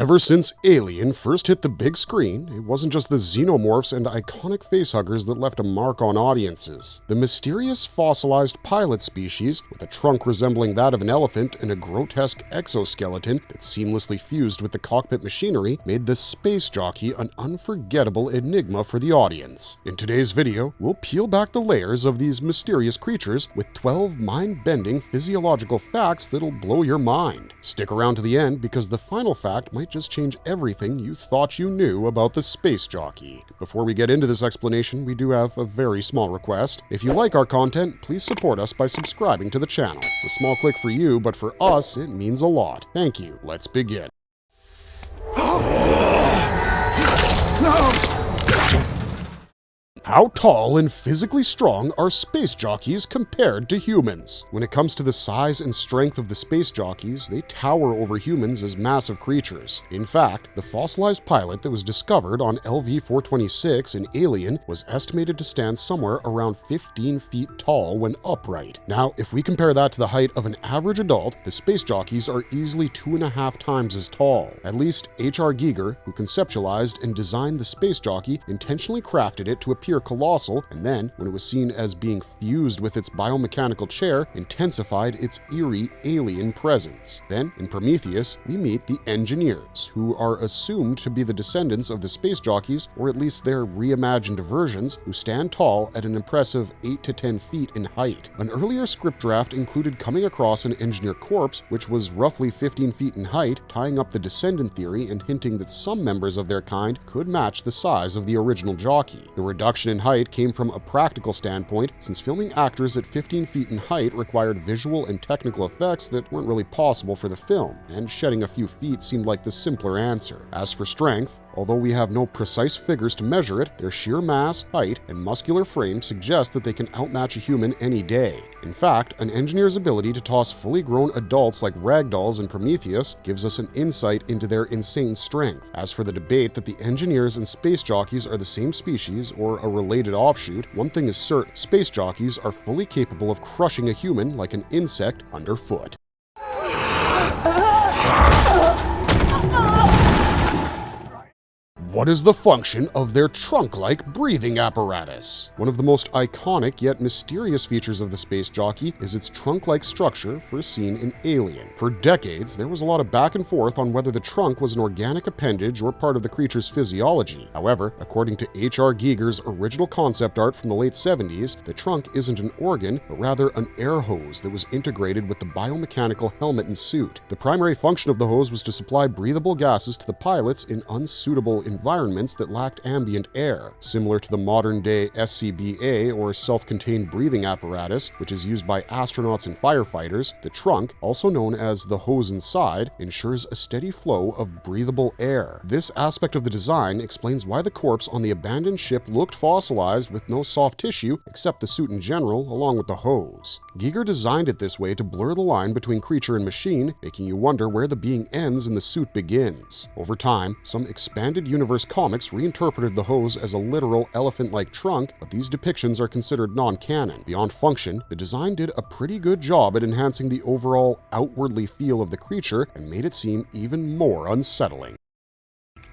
Ever since Alien first hit the big screen, it wasn't just the Xenomorphs and iconic facehuggers that left a mark on audiences. The mysterious fossilized pilot species, with a trunk resembling that of an elephant and a grotesque exoskeleton that seamlessly fused with the cockpit machinery, made the Space Jockey an unforgettable enigma for the audience. In today's video, we'll peel back the layers of these mysterious creatures with 12 mind-bending physiological facts that'll blow your mind. Stick around to the end because the final fact might just change everything you thought you knew about the Space Jockey. Before we get into this explanation, we do have a very small request. If you like our content, please support us by subscribing to the channel. It's a small click for you, but for us, it means a lot. Thank you. Let's begin. No! How tall and physically strong are space jockeys compared to humans? When it comes to the size and strength of the space jockeys, they tower over humans as massive creatures. In fact, the fossilized pilot that was discovered on LV-426 in Alien was estimated to stand somewhere around 15 feet tall when upright. Now, if we compare that to the height of an average adult, the space jockeys are easily 2.5 times as tall. At least H.R. Giger, who conceptualized and designed the space jockey, intentionally crafted it to appear colossal, and then, when it was seen as being fused with its biomechanical chair, intensified its eerie alien presence. Then, in Prometheus, we meet the engineers, who are assumed to be the descendants of the space jockeys, or at least their reimagined versions, who stand tall at an impressive 8 to 10 feet in height. An earlier script draft included coming across an engineer corpse, which was roughly 15 feet in height, tying up the descendant theory and hinting that some members of their kind could match the size of the original jockey. The reduction in height came from a practical standpoint, since filming actors at 15 feet in height required visual and technical effects that weren't really possible for the film, and shedding a few feet seemed like the simpler answer. As for strength, although we have no precise figures to measure it, their sheer mass, height, and muscular frame suggest that they can outmatch a human any day. In fact, an engineer's ability to toss fully grown adults like ragdolls in Prometheus gives us an insight into their insane strength. As for the debate that the engineers and space jockeys are the same species or a related offshoot, one thing is certain: space jockeys are fully capable of crushing a human like an insect underfoot. What is the function of their trunk-like breathing apparatus? One of the most iconic yet mysterious features of the space jockey is its trunk-like structure first seen in Alien. For decades, there was a lot of back and forth on whether the trunk was an organic appendage or part of the creature's physiology. However, according to H.R. Giger's original concept art from the late 70s, the trunk isn't an organ, but rather an air hose that was integrated with the biomechanical helmet and suit. The primary function of the hose was to supply breathable gases to the pilots in unsuitable environments that lacked ambient air. Similar to the modern-day SCBA, or self-contained breathing apparatus, which is used by astronauts and firefighters, the trunk, also known as the hose inside, ensures a steady flow of breathable air. This aspect of the design explains why the corpse on the abandoned ship looked fossilized with no soft tissue except the suit in general, along with the hose. Giger designed it this way to blur the line between creature and machine, making you wonder where the being ends and the suit begins. Over time, some expanded universe comics reinterpreted the hose as a literal elephant-like trunk, but these depictions are considered non-canon. Beyond function, the design did a pretty good job at enhancing the overall outwardly feel of the creature and made it seem even more unsettling.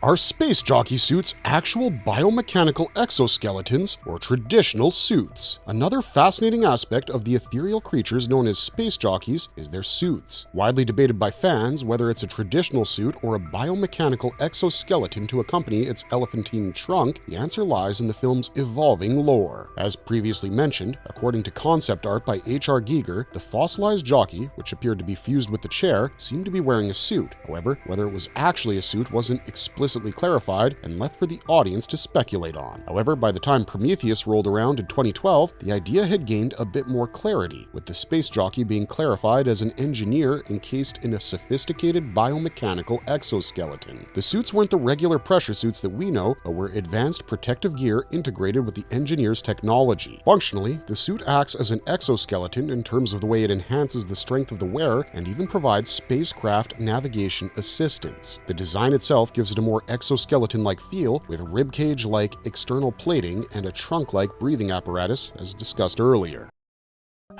Are space jockey suits actual biomechanical exoskeletons or traditional suits? Another fascinating aspect of the ethereal creatures known as space jockeys is their suits. Widely debated by fans whether it's a traditional suit or a biomechanical exoskeleton to accompany its elephantine trunk, the answer lies in the film's evolving lore. As previously mentioned, according to concept art by H.R. Giger, the fossilized jockey, which appeared to be fused with the chair, seemed to be wearing a suit. However, whether it was actually a suit wasn't explicitly clarified and left for the audience to speculate on. However, by the time Prometheus rolled around in 2012, the idea had gained a bit more clarity, with the space jockey being clarified as an engineer encased in a sophisticated biomechanical exoskeleton. The suits weren't the regular pressure suits that we know, but were advanced protective gear integrated with the engineer's technology. Functionally, the suit acts as an exoskeleton in terms of the way it enhances the strength of the wearer and even provides spacecraft navigation assistance. The design itself gives it a more exoskeleton-like feel, with ribcage-like external plating and a trunk-like breathing apparatus, as discussed earlier.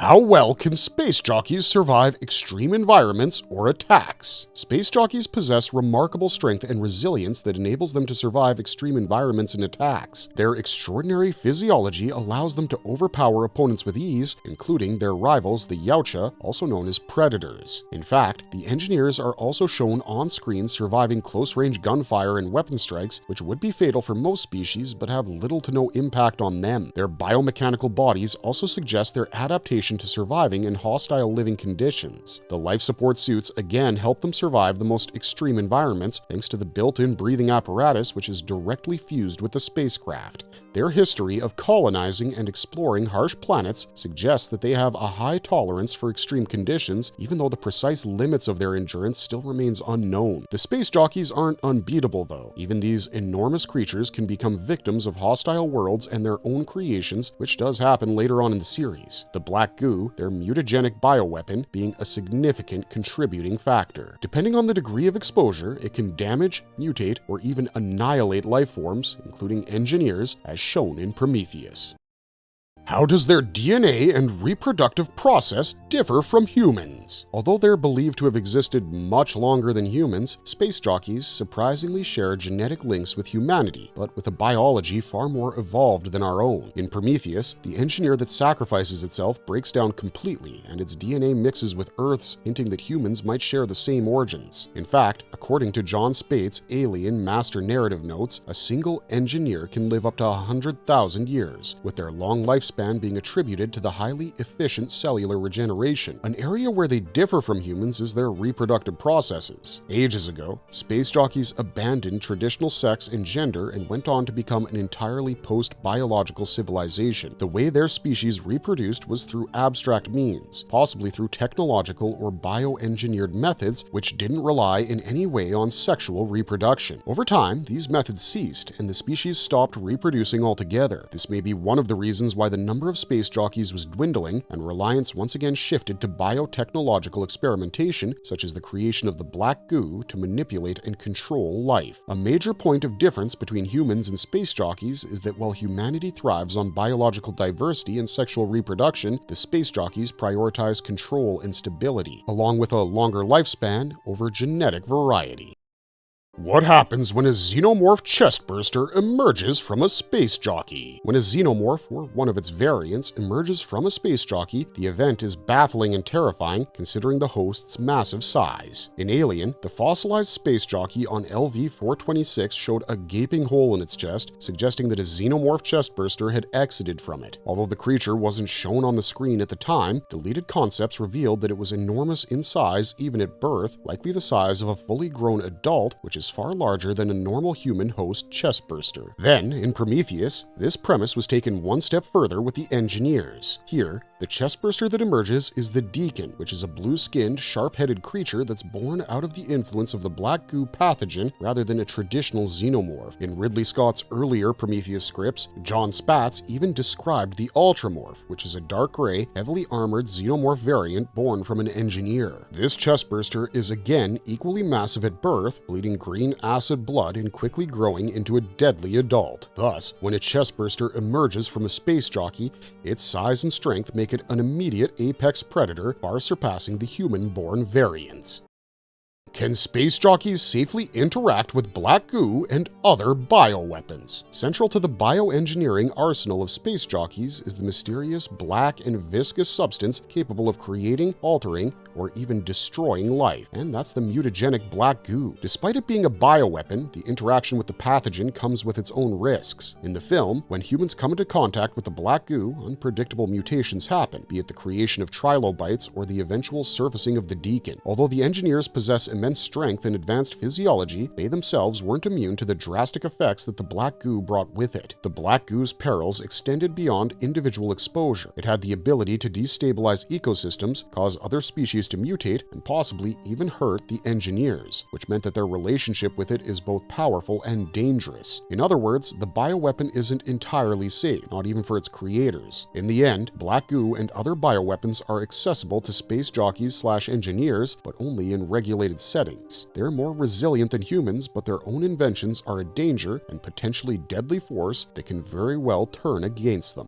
How well can space jockeys survive extreme environments or attacks? Space jockeys possess remarkable strength and resilience that enables them to survive extreme environments and attacks. Their extraordinary physiology allows them to overpower opponents with ease, including their rivals, the Yautja, also known as predators. In fact, the engineers are also shown on screen surviving close-range gunfire and weapon strikes, which would be fatal for most species but have little to no impact on them. Their biomechanical bodies also suggest their adaptation to surviving in hostile living conditions. The life support suits again help them survive the most extreme environments thanks to the built-in breathing apparatus which is directly fused with the spacecraft. Their history of colonizing and exploring harsh planets suggests that they have a high tolerance for extreme conditions, even though the precise limits of their endurance still remains unknown. The space jockeys aren't unbeatable though. Even these enormous creatures can become victims of hostile worlds and their own creations, which does happen later on in the series. The black goo, their mutagenic bioweapon, being a significant contributing factor. Depending on the degree of exposure, it can damage, mutate, or even annihilate life forms, including engineers, as shown in Prometheus. How does their DNA and reproductive process differ from humans? Although they're believed to have existed much longer than humans, space jockeys surprisingly share genetic links with humanity, but with a biology far more evolved than our own. In Prometheus, the engineer that sacrifices itself breaks down completely, and its DNA mixes with Earth's, hinting that humans might share the same origins. In fact, according to John Spaihts' Alien Master Narrative Notes, a single engineer can live up to 100,000 years, with their long lifespan being attributed to the highly efficient cellular regeneration. An area where they differ from humans is their reproductive processes. Ages ago, space jockeys abandoned traditional sex and gender and went on to become an entirely post-biological civilization. The way their species reproduced was through abstract means, possibly through technological or bioengineered methods which didn't rely in any way on sexual reproduction. Over time, these methods ceased and the species stopped reproducing altogether. This may be one of the reasons why the number of space jockeys was dwindling and reliance once again shifted to biotechnological experimentation, such as the creation of the black goo to manipulate and control life. A major point of difference between humans and space jockeys is that while humanity thrives on biological diversity and sexual reproduction, the space jockeys prioritize control and stability, along with a longer lifespan over genetic variety. What happens when a xenomorph chestburster emerges from a space jockey? When a xenomorph, or one of its variants, emerges from a space jockey, the event is baffling and terrifying considering the host's massive size. In Alien, the fossilized space jockey on LV-426 showed a gaping hole in its chest, suggesting that a xenomorph chestburster had exited from it. Although the creature wasn't shown on the screen at the time, deleted concepts revealed that it was enormous in size even at birth, likely the size of a fully grown adult, which is far larger than a normal human host chestburster. Then, in Prometheus, this premise was taken one step further with the engineers. Here, the chestburster that emerges is the Deacon, which is a blue-skinned, sharp-headed creature that's born out of the influence of the black goo pathogen rather than a traditional xenomorph. In Ridley Scott's earlier Prometheus scripts, John Spatz even described the Ultramorph, which is a dark gray, heavily armored xenomorph variant born from an engineer. This chestburster is again equally massive at birth, bleeding green acid blood and quickly growing into a deadly adult. Thus, when a chestburster emerges from a space jockey, its size and strength make it an immediate apex predator, far surpassing the human-born variants. Can space jockeys safely interact with black goo and other bioweapons? Central to the bioengineering arsenal of space jockeys is the mysterious black and viscous substance capable of creating, altering, or even destroying life, and that's the mutagenic black goo. Despite it being a bioweapon, the interaction with the pathogen comes with its own risks. In the film, when humans come into contact with the black goo, unpredictable mutations happen, be it the creation of trilobites or the eventual surfacing of the Deacon. Although the engineers possess immense strength and advanced physiology, they themselves weren't immune to the drastic effects that the black goo brought with it. The black goo's perils extended beyond individual exposure. It had the ability to destabilize ecosystems, cause other species to mutate, and possibly even hurt the engineers, which meant that their relationship with it is both powerful and dangerous. In other words, the bioweapon isn't entirely safe, not even for its creators. In the end, black goo and other bioweapons are accessible to space jockeys/engineers, but only in regulated settings. They're more resilient than humans, but their own inventions are a danger and potentially deadly force that can very well turn against them.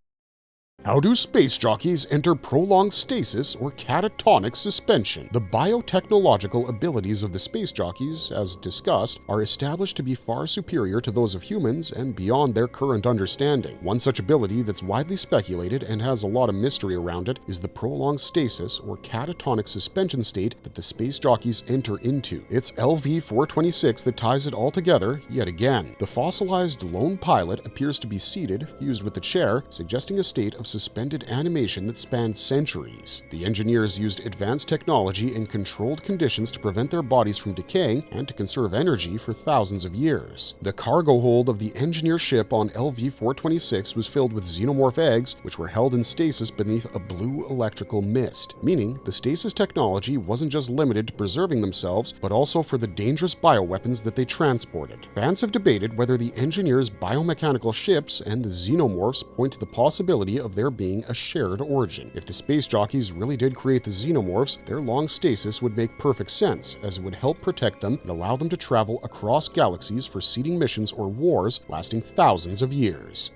How do space jockeys enter prolonged stasis or catatonic suspension? The biotechnological abilities of the space jockeys, as discussed, are established to be far superior to those of humans and beyond their current understanding. One such ability that's widely speculated and has a lot of mystery around it is the prolonged stasis or catatonic suspension state that the space jockeys enter into. It's LV-426 that ties it all together yet again. The fossilized lone pilot appears to be seated, fused with the chair, suggesting a state of suspended animation that spanned centuries. The engineers used advanced technology in controlled conditions to prevent their bodies from decaying and to conserve energy for thousands of years. The cargo hold of the engineer ship on LV-426 was filled with xenomorph eggs, which were held in stasis beneath a blue electrical mist, meaning the stasis technology wasn't just limited to preserving themselves, but also for the dangerous bioweapons that they transported. Fans have debated whether the engineers' biomechanical ships and the xenomorphs point to the possibility of there being a shared origin. If the space jockeys really did create the xenomorphs, their long stasis would make perfect sense, as it would help protect them and allow them to travel across galaxies for seeding missions or wars lasting thousands of years.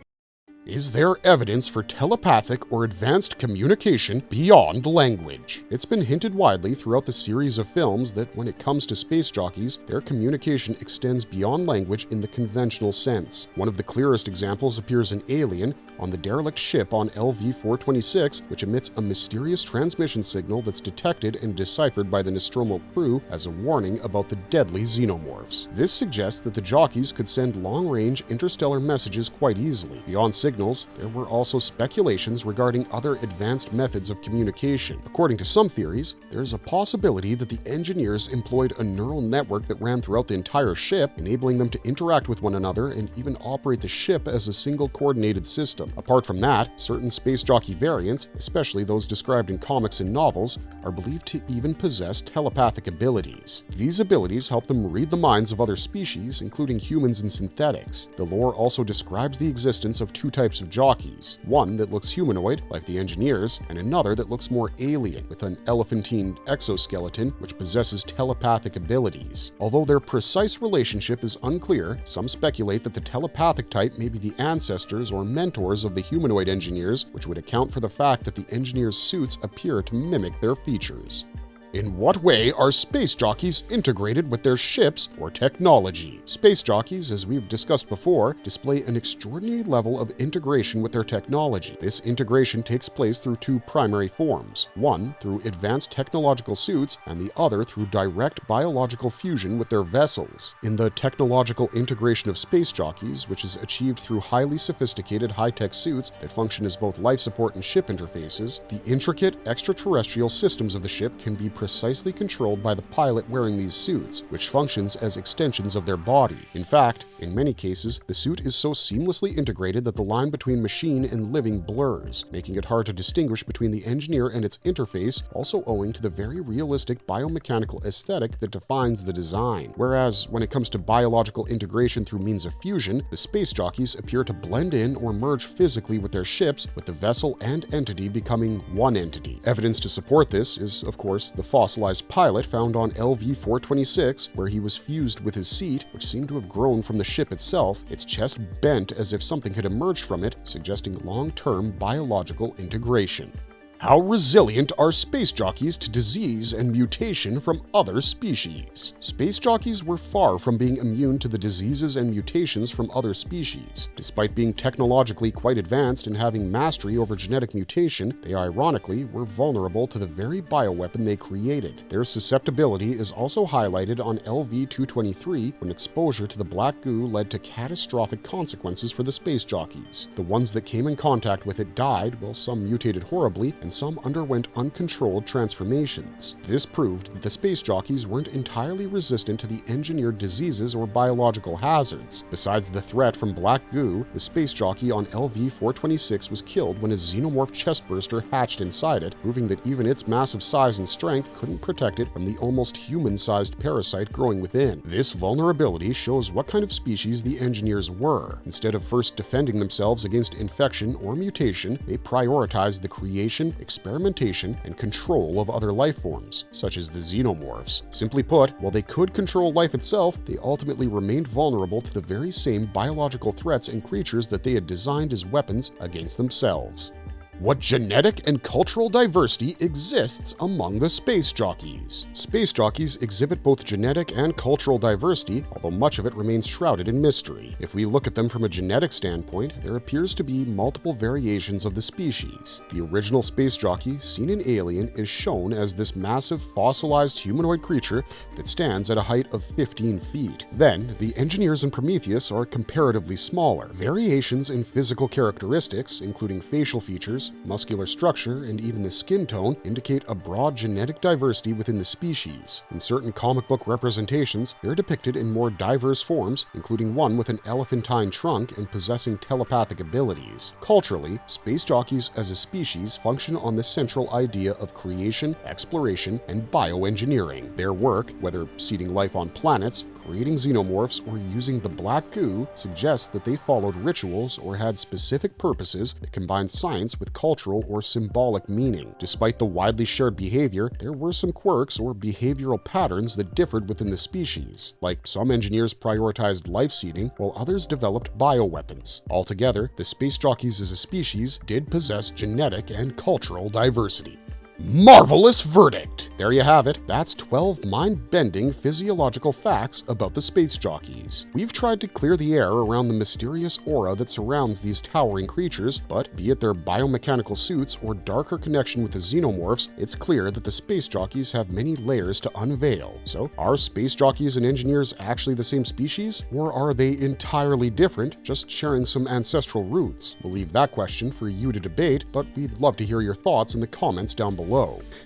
Is there evidence for telepathic or advanced communication beyond language? It's been hinted widely throughout the series of films that when it comes to space jockeys, their communication extends beyond language in the conventional sense. One of the clearest examples appears in Alien, on the derelict ship on LV-426, which emits a mysterious transmission signal that's detected and deciphered by the Nostromo crew as a warning about the deadly xenomorphs. This suggests that the jockeys could send long-range interstellar messages quite easily. Beyond signals, there were also speculations regarding other advanced methods of communication. According to some theories, there's a possibility that the engineers employed a neural network that ran throughout the entire ship, enabling them to interact with one another and even operate the ship as a single coordinated system. Apart from that, certain space jockey variants, especially those described in comics and novels, are believed to even possess telepathic abilities. These abilities help them read the minds of other species, including humans and synthetics. The lore also describes the existence of two types of jockeys, one that looks humanoid, like the engineers, and another that looks more alien, with an elephantine exoskeleton which possesses telepathic abilities. Although their precise relationship is unclear, some speculate that the telepathic type may be the ancestors or mentors of the humanoid engineers, which would account for the fact that the engineers' suits appear to mimic their features. In what way are space jockeys integrated with their ships or technology? Space jockeys, as we've discussed before, display an extraordinary level of integration with their technology. This integration takes place through two primary forms, one through advanced technological suits and the other through direct biological fusion with their vessels. In the technological integration of space jockeys, which is achieved through highly sophisticated high-tech suits that function as both life support and ship interfaces, the intricate extraterrestrial systems of the ship can be precisely controlled by the pilot wearing these suits, which functions as extensions of their body. In fact, in many cases, the suit is so seamlessly integrated that the line between machine and living blurs, making it hard to distinguish between the engineer and its interface, also owing to the very realistic biomechanical aesthetic that defines the design. Whereas, when it comes to biological integration through means of fusion, the space jockeys appear to blend in or merge physically with their ships, with the vessel and entity becoming one entity. Evidence to support this is, of course, the fossilized pilot found on LV-426, where he was fused with his seat, which seemed to have grown from the ship itself, its chest bent as if something had emerged from it, suggesting long-term biological integration. How resilient are space jockeys to disease and mutation from other species? Space jockeys were far from being immune to the diseases and mutations from other species. Despite being technologically quite advanced and having mastery over genetic mutation, they ironically were vulnerable to the very bioweapon they created. Their susceptibility is also highlighted on LV-223 when exposure to the black goo led to catastrophic consequences for the space jockeys. The ones that came in contact with it died, while some mutated horribly, and some underwent uncontrolled transformations. This proved that the space jockeys weren't entirely resistant to the engineered diseases or biological hazards. Besides the threat from black goo, the space jockey on LV-426 was killed when a xenomorph chestburster hatched inside it, proving that even its massive size and strength couldn't protect it from the almost human-sized parasite growing within. This vulnerability shows what kind of species the engineers were. Instead of first defending themselves against infection or mutation, they prioritized the creation, experimentation, and control of other life forms, such as the xenomorphs. Simply put, while they could control life itself, they ultimately remained vulnerable to the very same biological threats and creatures that they had designed as weapons against themselves. What genetic and cultural diversity exists among the space jockeys? Space jockeys exhibit both genetic and cultural diversity, although much of it remains shrouded in mystery. If we look at them from a genetic standpoint, there appears to be multiple variations of the species. The original space jockey, seen in Alien, is shown as this massive fossilized humanoid creature that stands at a height of 15 feet. Then, the engineers in Prometheus are comparatively smaller. Variations in physical characteristics, including facial features, muscular structure, and even the skin tone, indicate a broad genetic diversity within the species. In certain comic book representations, they're depicted in more diverse forms, including one with an elephantine trunk and possessing telepathic abilities. Culturally, space jockeys as a species function on the central idea of creation, exploration, and bioengineering. Their work, whether seeding life on planets, creating xenomorphs, or using the black goo, suggests that they followed rituals or had specific purposes that combined science with cultural or symbolic meaning. Despite the widely shared behavior, there were some quirks or behavioral patterns that differed within the species. Like some engineers prioritized life seeding, while others developed bioweapons. Altogether, the space jockeys as a species did possess genetic and cultural diversity. Marvelous verdict! There you have it. That's 12 mind-bending physiological facts about the space jockeys. We've tried to clear the air around the mysterious aura that surrounds these towering creatures, but be it their biomechanical suits or darker connection with the xenomorphs, it's clear that the space jockeys have many layers to unveil. So, are space jockeys and engineers actually the same species? Or are they entirely different, just sharing some ancestral roots? We'll leave that question for you to debate, but we'd love to hear your thoughts in the comments down below.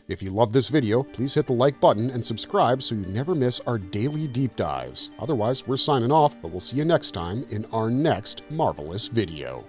If you love this video, please hit the like button and subscribe so you never miss our daily deep dives. Otherwise, we're signing off, but we'll see you next time in our next marvelous video.